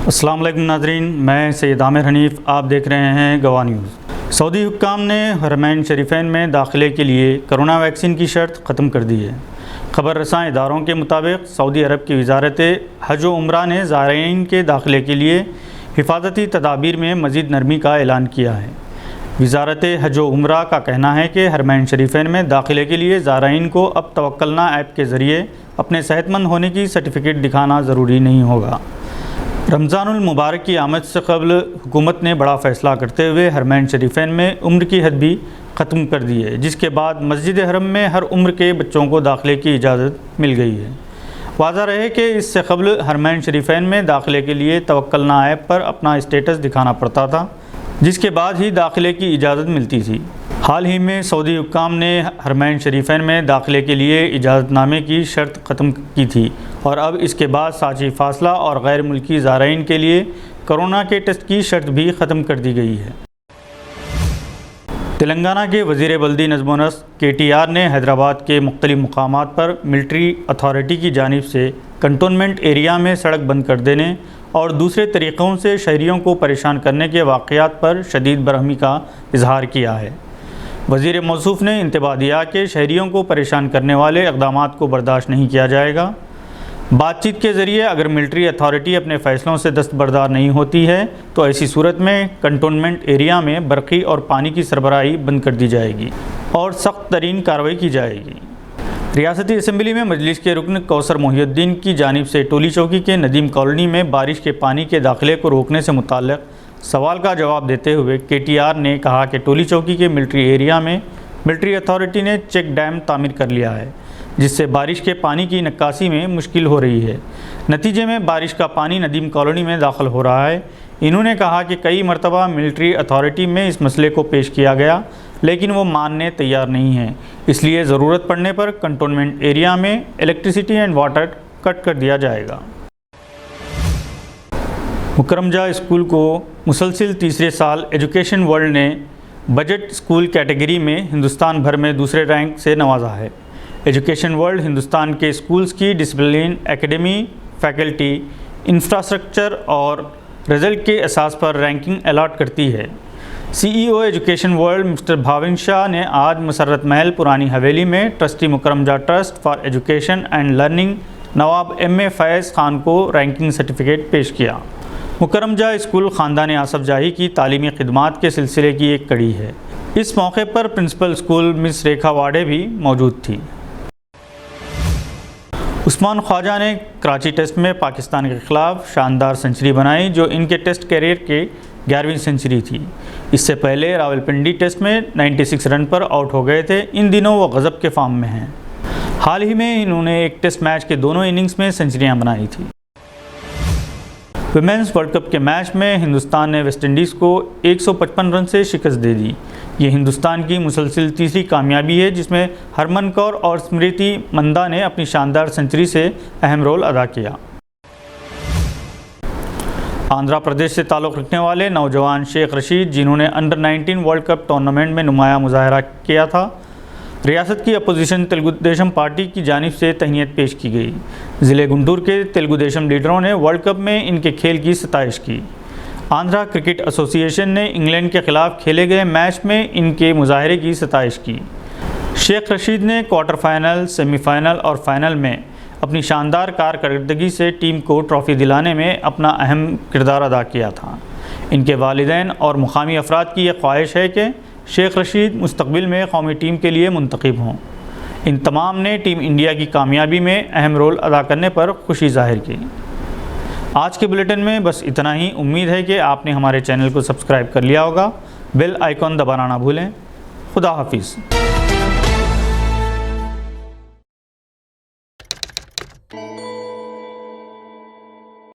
السلام علیکم ناظرین، میں سید عامر حنیف، آپ دیکھ رہے ہیں گواہ نیوز۔ سعودی حکام نے حرمین شریفین میں داخلے کے لیے کرونا ویکسین کی شرط ختم کر دی ہے۔ خبر رساں اداروں کے مطابق سعودی عرب کی وزارت حج و عمرہ نے زائرین کے داخلے کے لیے حفاظتی تدابیر میں مزید نرمی کا اعلان کیا ہے۔ وزارت حج و عمرہ کا کہنا ہے کہ حرمین شریفین میں داخلے کے لیے زائرین کو اب توکلنا ایپ کے ذریعے اپنے صحت مند ہونے کی سرٹیفکیٹ دکھانا ضروری نہیں ہوگا۔ رمضان المبارک کی آمد سے قبل حکومت نے بڑا فیصلہ کرتے ہوئے حرمین شریفین میں عمر کی حد بھی ختم کر دی ہے، جس کے بعد مسجد حرم میں ہر عمر کے بچوں کو داخلے کی اجازت مل گئی ہے۔ واضح رہے کہ اس سے قبل حرمین شریفین میں داخلے کے لیے توکلنا ایپ پر اپنا اسٹیٹس دکھانا پڑتا تھا، جس کے بعد ہی داخلے کی اجازت ملتی تھی۔ حال ہی میں سعودی حکام نے حرمین شریفین میں داخلے کے لیے اجازت نامے کی شرط ختم کی تھی اور اب اس کے بعد ساچی فاصلہ اور غیر ملکی زائرین کے لیے کرونا کے ٹیسٹ کی شرط بھی ختم کر دی گئی ہے۔ تلنگانہ کے وزیر بلدی نظم و نسق KTR نے حیدرآباد کے مختلف مقامات پر ملٹری اتھارٹی کی جانب سے کنٹونمنٹ ایریا میں سڑک بند کر دینے اور دوسرے طریقوں سے شہریوں کو پریشان کرنے کے واقعات پر شدید برہمی کا اظہار کیا ہے۔ وزیر موصوف نے انتباہ دیا کہ شہریوں کو پریشان کرنے والے اقدامات کو برداشت نہیں کیا جائے گا۔ بات چیت کے ذریعے اگر ملٹری اتھارٹی اپنے فیصلوں سے دستبردار نہیں ہوتی ہے تو ایسی صورت میں کنٹونمنٹ ایریا میں برقی اور پانی کی سربراہی بند کر دی جائے گی اور سخت ترین کارروائی کی جائے گی۔ ریاستی اسمبلی میں مجلس کے رکن کوثر محی الدین کی جانب سے ٹولی چوکی کے ندیم کالونی میں بارش کے پانی کے داخلے کو روکنے سے متعلق سوال کا جواب دیتے ہوئے KTR نے کہا کہ ٹولی چوکی کے ملٹری ایریا میں ملٹری اتھارٹی نے چیک ڈیم تعمیر کر لیا ہے، جس سے بارش کے پانی کی نکاسی میں مشکل ہو رہی ہے۔ نتیجے میں بارش کا پانی ندیم کالونی میں داخل ہو رہا ہے۔ انہوں نے کہا کہ کئی مرتبہ ملٹری اتھارٹی میں اس مسئلے کو پیش کیا گیا لیکن وہ ماننے تیار نہیں ہے، اس لیے ضرورت پڑنے پر کنٹونمنٹ ایریا میں الیکٹریسٹی اینڈ واٹر کٹ کر دیا جائے گا۔ مکرم جاہ اسکول کو مسلسل تیسرے سال ایجوکیشن ورلڈ نے بجٹ اسکول کیٹیگری میں ہندوستان بھر میں دوسرے رینک سے نوازا ہے۔ ایجوکیشن ورلڈ ہندوستان کے اسکولز کی ڈسپلن، اکیڈمی، فیکلٹی، انفراسٹرکچر اور رزلٹ کے اساس پر رینکنگ الاٹ کرتی ہے۔ CEO Education World mister Bhavan Shah نے آج مسرت محل پرانی حویلی میں trustee Mukarram Jah trust for education and learning Nawab MA Faiz Khan کو رینکنگ سرٹیفکیٹ پیش کیا۔ مکرم جاہ اسکول خاندان آصف جاہی کی تعلیمی خدمات کے سلسلے کی ایک کڑی ہے۔ اس موقع پر پرنسپل اسکول مس ریکھا واڈے بھی موجود تھی۔ عثمان خواجہ نے کراچی ٹیسٹ میں پاکستان کے خلاف شاندار سنچری بنائی، جو ان کے ٹیسٹ کیریئر کے 11ویں سنچری تھی۔ اس سے پہلے راولپنڈی ٹیسٹ میں 96 رن پر آؤٹ ہو گئے تھے۔ ان دنوں وہ غضب کے فارم میں ہیں۔ حال ہی میں انہوں نے ایک ٹیسٹ میچ کے دونوں اننگز میں سنچریاں بنائی تھیں۔ ویمنز ورلڈ کپ کے میچ میں ہندوستان نے ویسٹ انڈیز کو 155 رن سے شکست دے دی۔ یہ ہندوستان کی مسلسل تیسری کامیابی ہے جس میں ہرمن کور اور اسمرتی مندہ نے اپنی شاندار سنچری سے اہم رول ادا کیا۔ آندھرا پردیش سے تعلق رکھنے والے نوجوان شیخ رشید، جنہوں نے انڈر 19 ورلڈ کپ ٹورنامنٹ میں نمایاں مظاہرہ کیا تھا، ریاست کی اپوزیشن تلگو دیشم پارٹی کی جانب سے تہنیت پیش کی گئی۔ ضلع گنٹور کے تلگو دیشم لیڈروں نے ورلڈ کپ میں ان کے کھیل کی ستائش کی۔ آندھرا کرکٹ ایسوسی ایشن نے انگلینڈ کے خلاف کھیلے گئے میچ میں ان کے مظاہرے کی ستائش کی۔ شیخ رشید نے کوارٹر فائنل، سیمی فائنل اور فائنل میں اپنی شاندار کارکردگی سے ٹیم کو ٹرافی دلانے میں اپنا اہم کردار ادا کیا تھا۔ ان کے والدین اور مقامی افراد کی یہ خواہش ہے کہ شیخ رشید مستقبل میں قومی ٹیم کے لیے منتخب ہوں۔ ان تمام نے ٹیم انڈیا کی کامیابی میں اہم رول ادا کرنے پر خوشی ظاہر کی۔ آج کے بلیٹن میں بس اتنا ہی۔ امید ہے کہ آپ نے ہمارے چینل کو سبسکرائب کر لیا ہوگا۔ بیل آئیکن دبانا نہ بھولیں۔ خدا حافظ۔